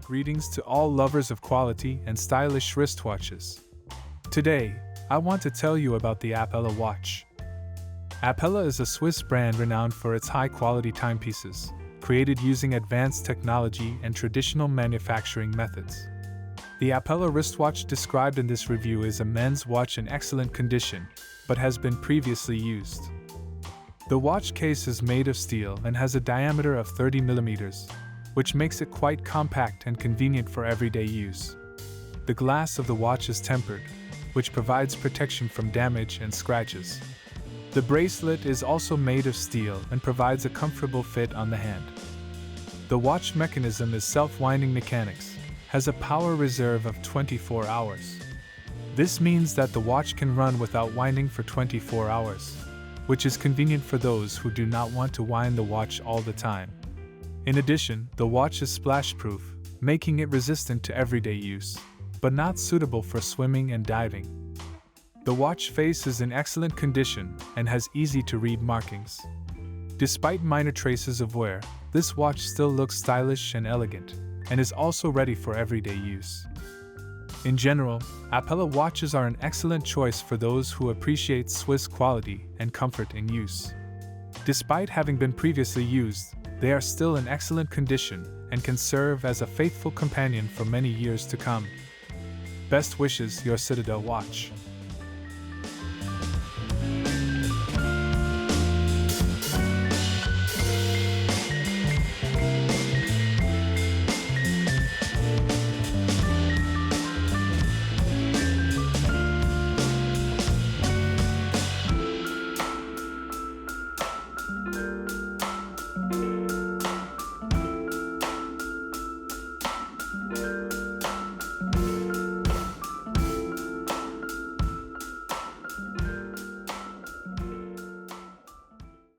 Greetings to all lovers of quality and stylish wristwatches. Today, I want to tell you about the Appella watch. Appella is a Swiss brand renowned for its high-quality timepieces, created using advanced technology and traditional manufacturing methods. The Appella wristwatch described in this review is a men's watch in excellent condition, but has been previously used. The watch case is made of steel and has a diameter of 30 millimeters, which makes it quite compact and convenient for everyday use. The glass of the watch is tempered, which provides protection from damage and scratches. The bracelet is also made of steel and provides a comfortable fit on the hand. The watch mechanism is self-winding mechanics, has a power reserve of 24 hours. This means that the watch can run without winding for 24 hours, which is convenient for those who do not want to wind the watch all the time. In addition, the watch is splash-proof, making it resistant to everyday use, but not suitable for swimming and diving. The watch face is in excellent condition and has easy-to-read markings. Despite minor traces of wear, this watch still looks stylish and elegant, and is also ready for everyday use. In general, Appella watches are an excellent choice for those who appreciate Swiss quality and comfort in use. Despite having been previously used, they are still in excellent condition and can serve as a faithful companion for many years to come. Best wishes, your Citadel watch.